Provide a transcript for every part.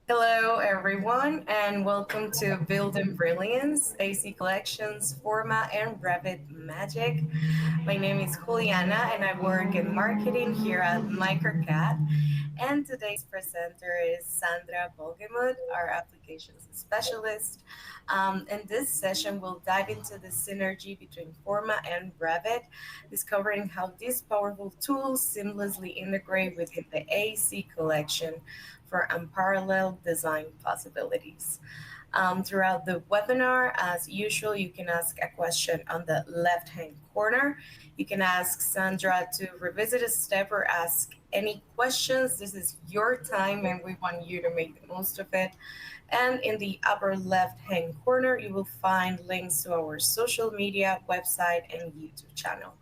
Hello, everyone, and welcome to Building Brilliance, AEC Collections, Forma and Revit Magic. My name is Juliana, and I work in marketing here at MicroCAD. And today's presenter is Sandra Bolgemut, our applications specialist. In this session, we'll dive into the synergy between Forma and Revit, discovering how these powerful tools seamlessly integrate within the AEC collection for unparalleled design possibilities. Throughout the webinar, as usual, you can ask a question on the left-hand corner. You can ask Sandra to revisit a step or ask any questions. This is your time, and we want you to make the most of it. And in the upper left-hand corner, you will find links to our social media, website, and YouTube channel.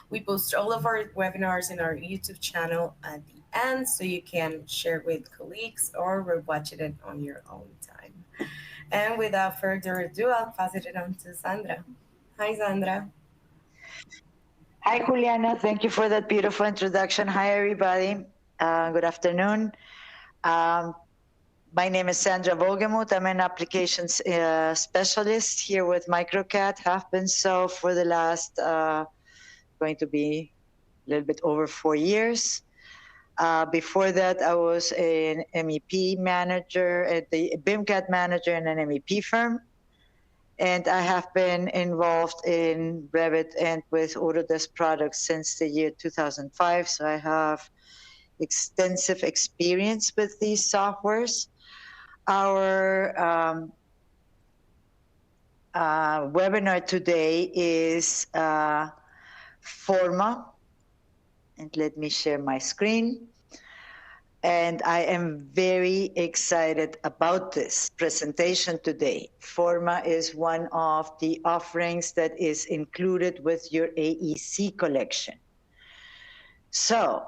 We post all of our webinars in our YouTube channel at the end, so you can share with colleagues or rewatch it on your own time. And without further ado, I'll pass it on to Sandra. Hi, Sandra. Hi, Juliana. Thank you for that beautiful introduction. Hi, everybody. Good afternoon. Um, my name is Sandra Vogemut. I'm an applications specialist here with MicroCAD. Have been so for the last, going to be a little bit over 4 years. Before that, I was an MEP manager at the BIMCAD manager in an MEP firm. And I have been involved in Revit and with Autodesk products since the year 2005. So I have extensive experience with these softwares. Our webinar today is Forma. And let me share my screen. And I am very excited about this presentation today. Forma is one of the offerings that is included with your AEC collection. So,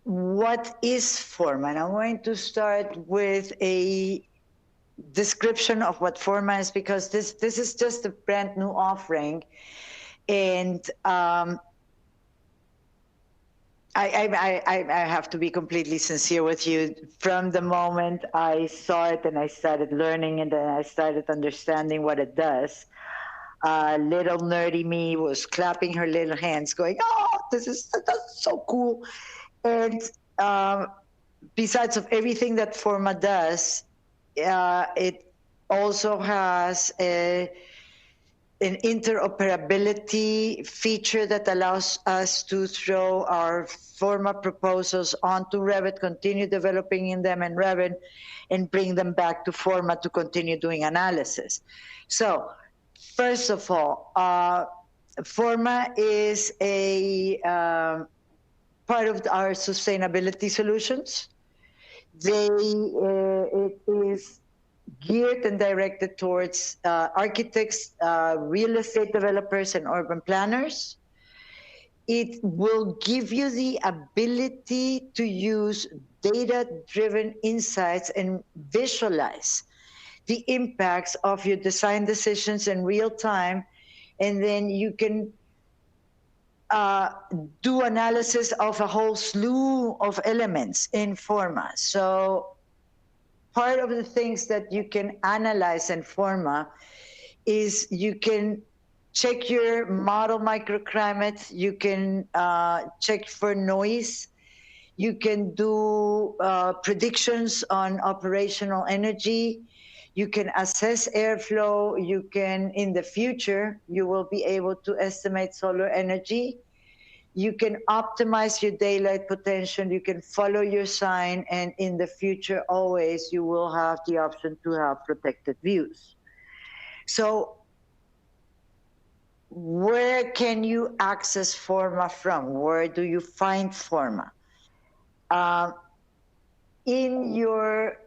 what is Forma? And I'm going to start with a description of what Forma is, because this is just a brand new offering. And I have to be completely sincere with you. From the moment I saw it and I started learning and then I started understanding what it does, little nerdy me was clapping her little hands going, oh, that's so cool. And besides of everything that Forma does, it also has an interoperability feature that allows us to throw our Forma proposals onto Revit, continue developing in them in Revit, and bring them back to Forma to continue doing analysis. So, first of all, Forma is a part of our sustainability solutions. It is geared and directed towards architects, real estate developers, and urban planners. It will give you the ability to use data-driven insights and visualize the impacts of your design decisions in real time, and then you can do analysis of a whole slew of elements in Forma. So part of the things that you can analyze in Forma is you can check your model microclimate, you can check for noise, you can do predictions on operational energy, you can assess airflow, you can, in the future, you will be able to estimate solar energy. You can optimize your daylight potential, you can follow your sign, and in the future, always, you will have the option to have protected views. So where can you access Forma from? Where do you find Forma? In your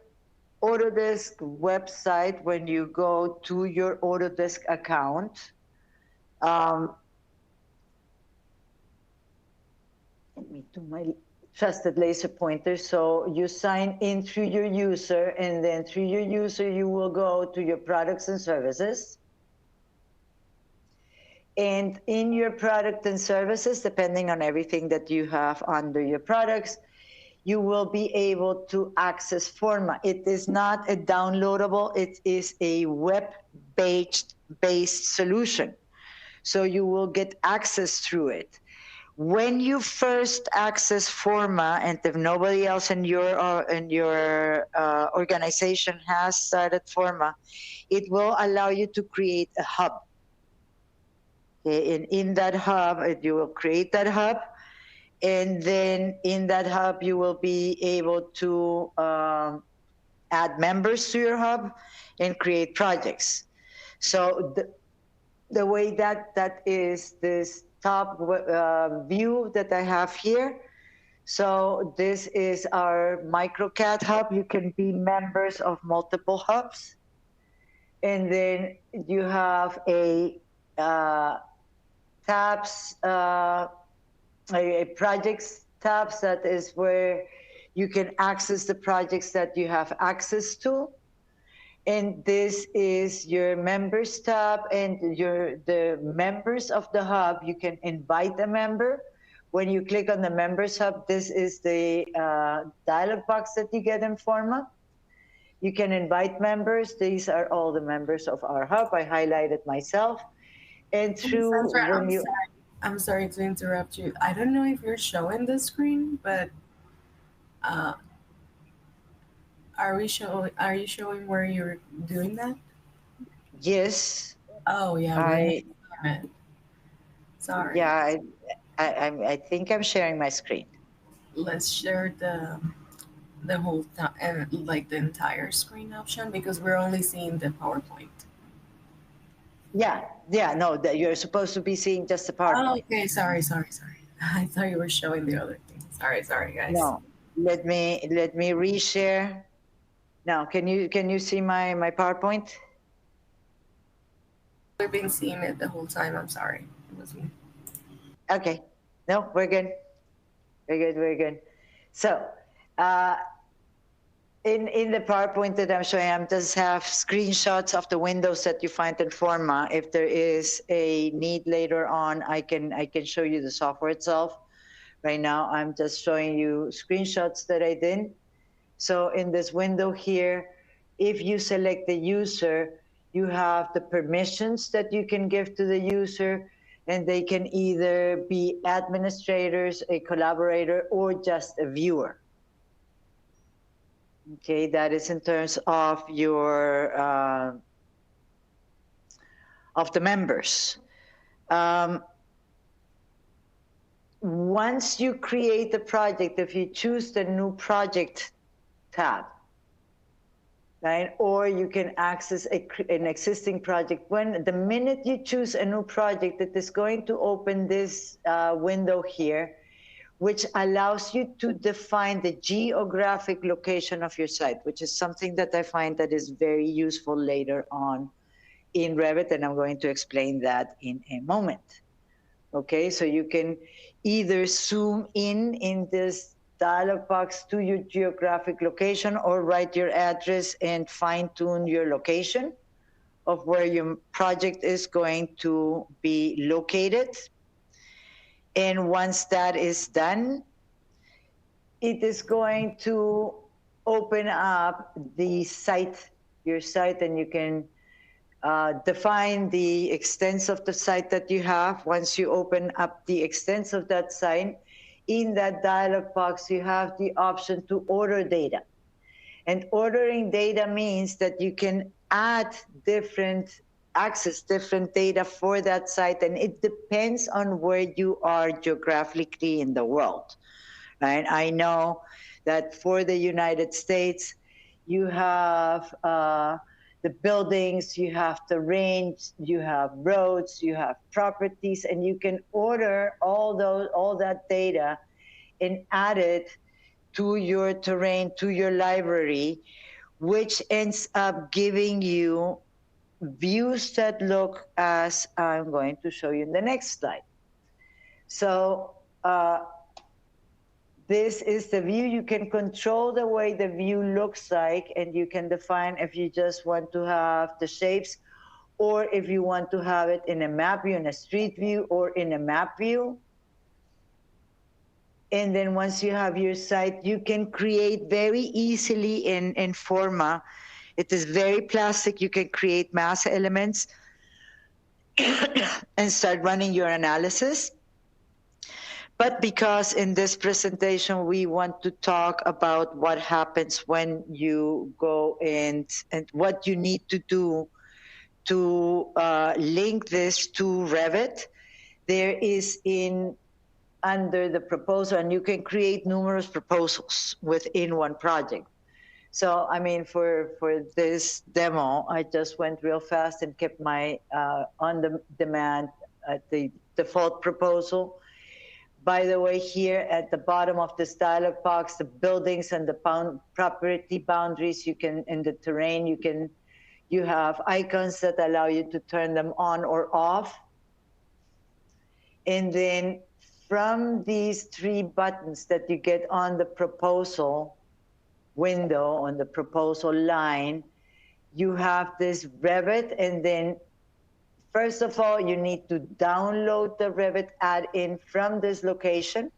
Autodesk website, when you go to your Autodesk account, let me do my trusted laser pointer. So you sign in through your user, and then through your user, you will go to your products and services. And in your product and services, depending on everything that you have under your products, you will be able to access Forma. It is not a downloadable, it is a web-based solution. So you will get access through it. When you first access Forma, and if nobody else in your organization has started Forma, it will allow you to create a hub. Okay, and in that hub, you will create that hub, and then in that hub, you will be able to add members to your hub and create projects. So the way that is this top view that I have here. So this is our MicroCAD hub. You can be members of multiple hubs. And then you have a tabs, a projects tabs, that is where you can access the projects that you have access to. And this is your members tab, and the members of the hub, you can invite a member. When you click on the members hub, this is the dialog box that you get in Forma. You can invite members. These are all the members of our hub. I highlighted myself. And through Sandra, I'm sorry to interrupt you. I don't know if you're showing the screen, but are you showing where you're doing that? Yes. Oh yeah, sorry. Yeah, I think I'm sharing my screen. Let's share the whole time, like the entire screen option, because we're only seeing the PowerPoint. Yeah, no, that you're supposed to be seeing just the PowerPoint. Oh, okay, sorry. I thought you were showing the other thing. Sorry, guys. No, let me reshare. Now, can you see my PowerPoint? We've been seeing it the whole time. I'm sorry, it was me. Okay, no, we're good. We're good. So, in the PowerPoint that I'm showing, I just have screenshots of the windows that you find in Forma. If there is a need later on, I can show you the software itself. Right now, I'm just showing you screenshots that I did. So in this window here, if you select the user, you have the permissions that you can give to the user, and they can either be administrators, a collaborator, or just a viewer. Okay, that is in terms of your of the members. Once you create the project, if you choose the new project tab, right, or you can access an existing project, the minute you choose a new project, it is going to open this window here, which allows you to define the geographic location of your site, which is something that I find that is very useful later on in Revit, and I'm going to explain that in a moment. Okay, so you can either zoom in this dialog box to your geographic location, or write your address and fine-tune your location of where your project is going to be located. And once that is done, it is going to open up the site, your site, and you can define the extents of the site that you have. Once you open up the extents of that site, in that dialog box, you have the option to order data. And ordering data means that you can access different data for that site, and it depends on where you are geographically in the world, right? I know that for the United States, you have the buildings, you have the range, you have roads, you have properties, and you can order all that data and add it to your terrain, to your library, which ends up giving you views that look as I'm going to show you in the next slide. So this is the view. You can control the way the view looks like, and you can define if you just want to have the shapes, or if you want to have it in a map view, in a street view, or in a map view. And then once you have your site, you can create very easily in Forma. It is very plastic. You can create mass elements and start running your analysis. But because in this presentation, we want to talk about what happens when you go and what you need to do to link this to Revit, there is under the proposal, and you can create numerous proposals within one project. So, I mean, for this demo, I just went real fast and kept my on-demand the default proposal. By the way, here at the bottom of this dialog box, the buildings and the property boundaries, you can, in the terrain, you have icons that allow you to turn them on or off. And then from these 3 buttons that you get on the proposal window, on the proposal line, you have this Revit, and then first of all, you need to download the Revit add-in from this location.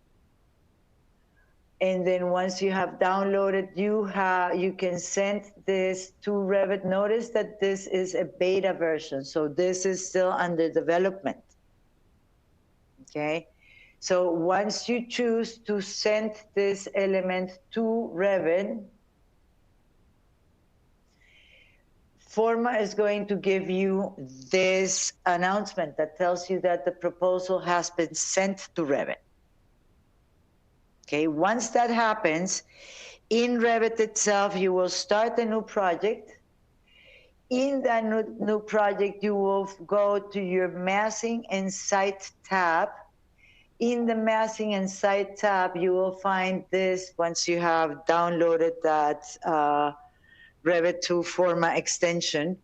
And then once you have downloaded, you can send this to Revit. Notice that this is a beta version, so this is still under development. Okay, so once you choose to send this element to Revit, Forma is going to give you this announcement that tells you that the proposal has been sent to Revit. Okay, once that happens, in Revit itself, you will start a new project. In that new project, you will go to your Massing and Site tab. In the Massing and Site tab, you will find this once you have downloaded that Revit 2 Forma extension.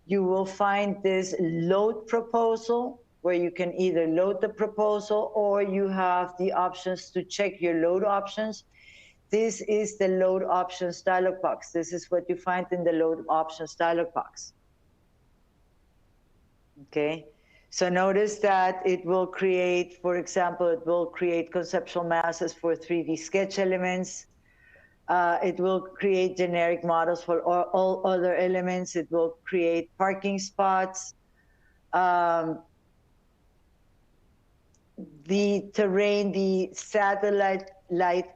You will find this load proposal, where you can either load the proposal or you have the options to check your load options. This is the load options dialog box. This is what you find in the load options dialog box. Okay, so notice that it will create, for example, it will create conceptual masses for 3D sketch elements. It will create generic models for all other elements. It will create parking spots. The terrain, the satellite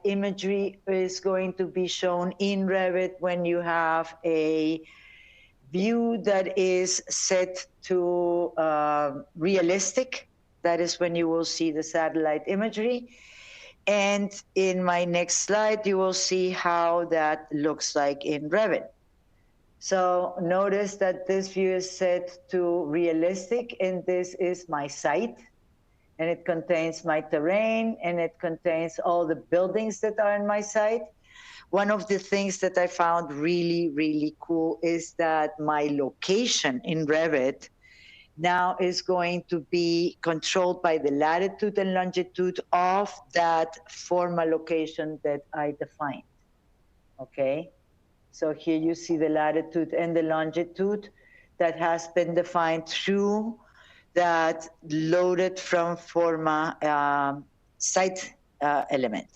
imagery is going to be shown in Revit when you have a view that is set to realistic. That is when you will see the satellite imagery. And in my next slide, you will see how that looks like in Revit. So notice that this view is set to realistic, and this is my site. And it contains my terrain, and it contains all the buildings that are in my site. One of the things that I found really, really cool is that my location in Revit now is going to be controlled by the latitude and longitude of that Forma location that I defined. Okay, so here you see the latitude and the longitude that has been defined through that loaded from Forma site element.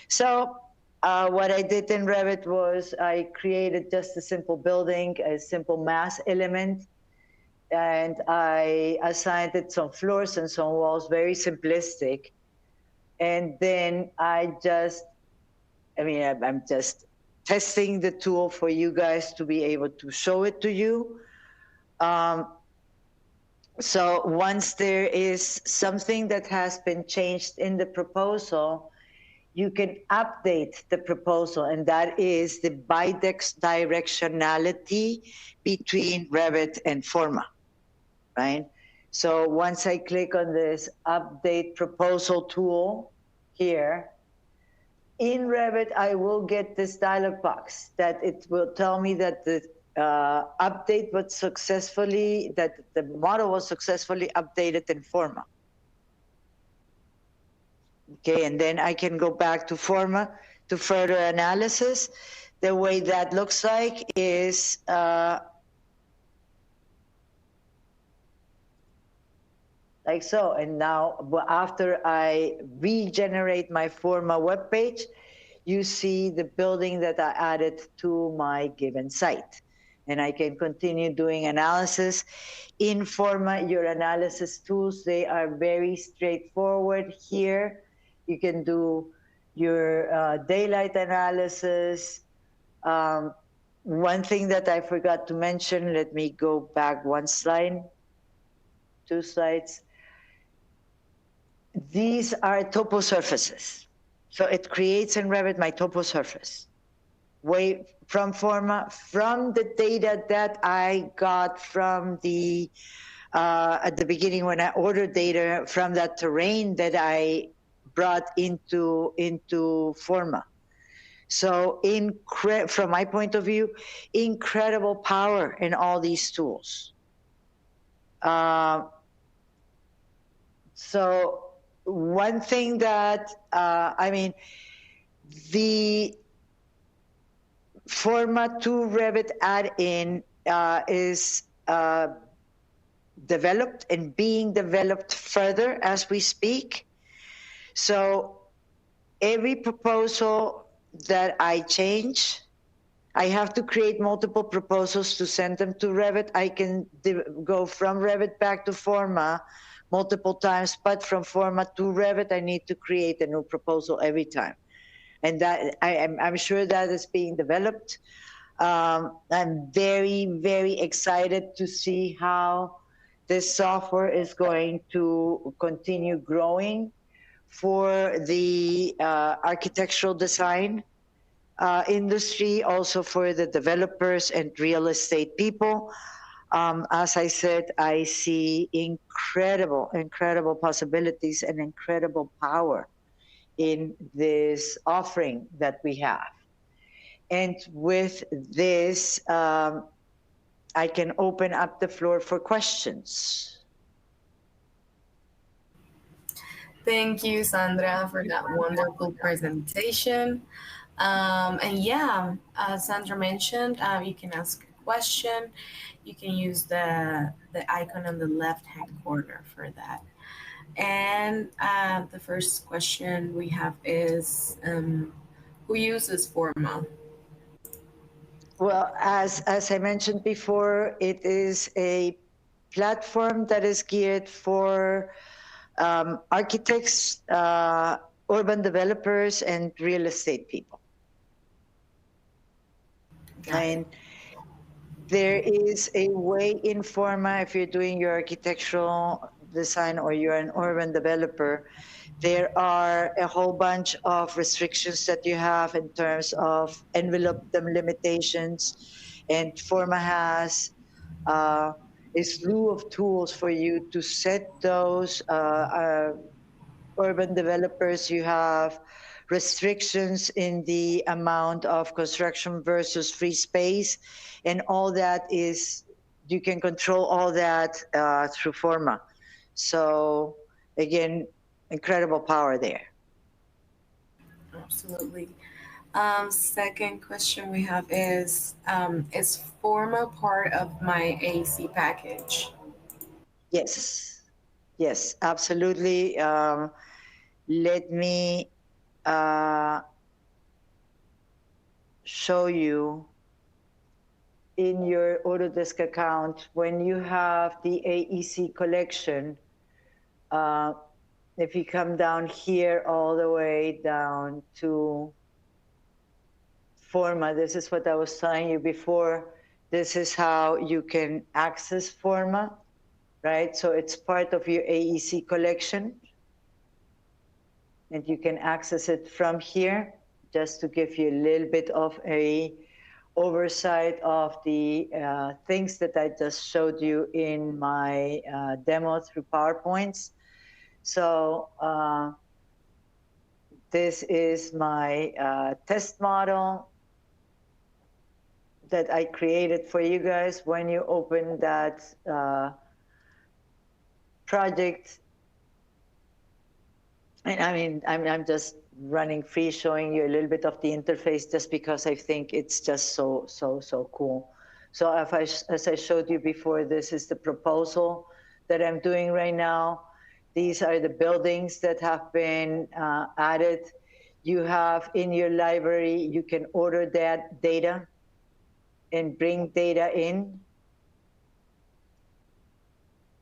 So what I did in Revit was I created just a simple building, a simple mass element, and I assigned it some floors and some walls, very simplistic. And then I'm just testing the tool for you guys to be able to show it to you. So once there is something that has been changed in the proposal, you can update the proposal, and that is the bidirectionality between Revit and Forma, right? So once I click on this update proposal tool here, in Revit, I will get this dialog box that it will tell me that the update was successfully, that the model was successfully updated in Forma. Okay, and then I can go back to Forma to further analysis. The way that looks like is like so. And now, after I regenerate my Forma webpage, you see the building that I added to my given site. And I can continue doing analysis. In Forma, your analysis tools, they are very straightforward here. You can do your daylight analysis. One thing that I forgot to mention, let me go back one slide, 2 slides. These are topo surfaces. So it creates in Revit my topo surface. Way from Forma, from the data that I got from the, at the beginning when I ordered data from that terrain that I brought into Forma. So from my point of view, incredible power in all these tools. So one thing that, I mean, the Forma 2 Revit add-in is developed and being developed further as we speak. So every proposal that I change, I have to create multiple proposals to send them to Revit. I can go from Revit back to Forma multiple times, but from Forma to Revit, I need to create a new proposal every time. And that I'm sure that is being developed. I'm very, very excited to see how this software is going to continue growing for the architectural design industry, also for the developers and real estate people. As I said, I see incredible, incredible possibilities and incredible power in this offering that we have. And with this, I can open up the floor for questions. Thank you, Sandra, for that wonderful presentation. And yeah, as Sandra mentioned, you can ask a question. You can use the icon on the left-hand corner for that. And the first question we have is, who uses Forma? Well, as I mentioned before, it is a platform that is geared for architects, urban developers, and real estate people. And there is a way in Forma, if you're doing your architectural design or you're an urban developer, there are a whole bunch of restrictions that you have in terms of envelope limitations, and Forma has a slew of tools for you to set those. Urban developers, you have restrictions in the amount of construction versus free space, and all that is, you can control all that through Forma. So again, incredible power there. Absolutely. Second question we have is Forma part of my AEC package? Yes, yes, absolutely. Let me show you in your Autodesk account when you have the AEC collection. If you come down here all the way down to Forma, this is what I was telling you before. This is how you can access Forma, right? So it's part of your AEC collection. And you can access it from here, just to give you a little bit of a oversight of the things that I just showed you in my demo through PowerPoints. So this is my test model that I created for you guys. When you open that project, and I mean, I'm just running free, showing you a little bit of the interface, just because I think it's just so cool. So as I showed you before, this is the proposal that I'm doing right now. These are the buildings that have been added. You have in your library, you can order that data and bring data in.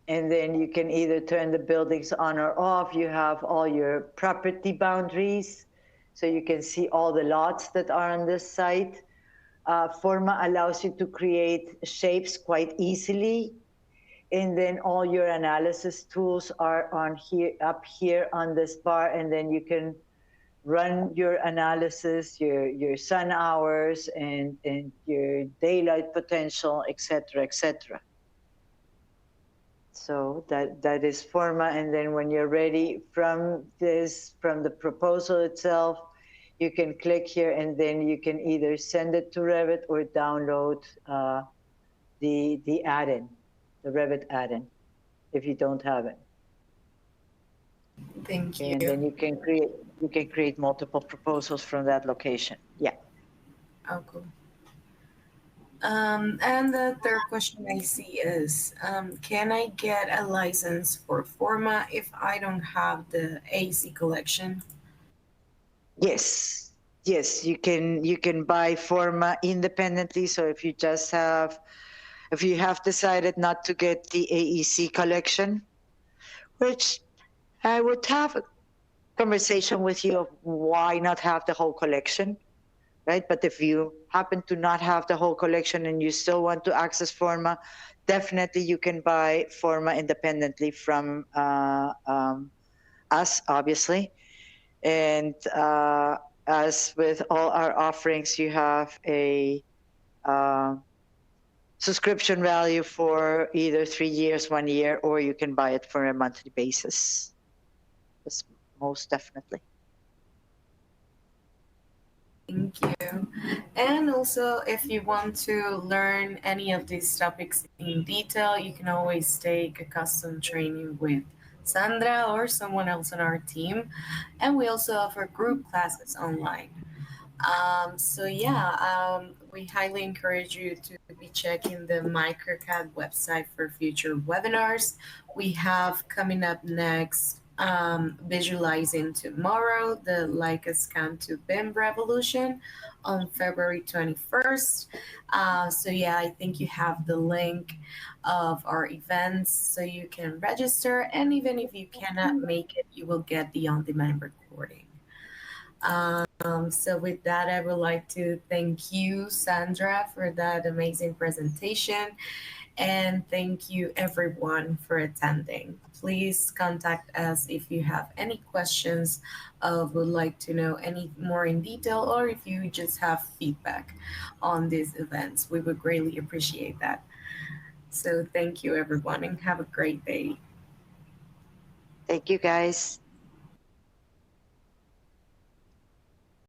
And then you can either turn the buildings on or off. You have all your property boundaries, so you can see all the lots that are on this site. Forma allows you to create shapes quite easily. And then all your analysis tools are on here, up here on this bar, and then you can run your analysis, your sun hours, and your daylight potential, etc., etc. So that is Forma, and then when you're ready from the proposal itself, you can click here, and then you can either send it to Revit or download the add-in, the Revit add-in, if you don't have it. Thank you. And then you can create multiple proposals from that location. Yeah. Oh, cool. And the third question I see is, can I get a license for Forma if I don't have the AEC collection? Yes. Yes, you can buy Forma independently. So if you have decided not to get the AEC collection, which I would have a conversation with you of why not have the whole collection, right? But if you happen to not have the whole collection and you still want to access Forma, definitely you can buy Forma independently from us, obviously. And as with all our offerings, you have a subscription value for either 3 years, 1 year, or you can buy it for a monthly basis. That's most definitely. Thank you. And also, if you want to learn any of these topics in detail, you can always take a custom training with Sandra or someone else on our team. And we also offer group classes online. So yeah, we highly encourage you to be checking the MicroCAD website for future webinars. We have coming up next, visualizing tomorrow, the Leica Scan to BIM revolution on February 21st. So yeah, I think you have the link of our events so you can register, and even if you cannot make it, you will get the on-demand recording. So with that, I would like to thank you, Sandra, for that amazing presentation. And thank you everyone for attending. Please contact us if you have any questions, would like to know any more in detail, or if you just have feedback on these events. We would greatly appreciate that. So thank you everyone and have a great day. Thank you guys.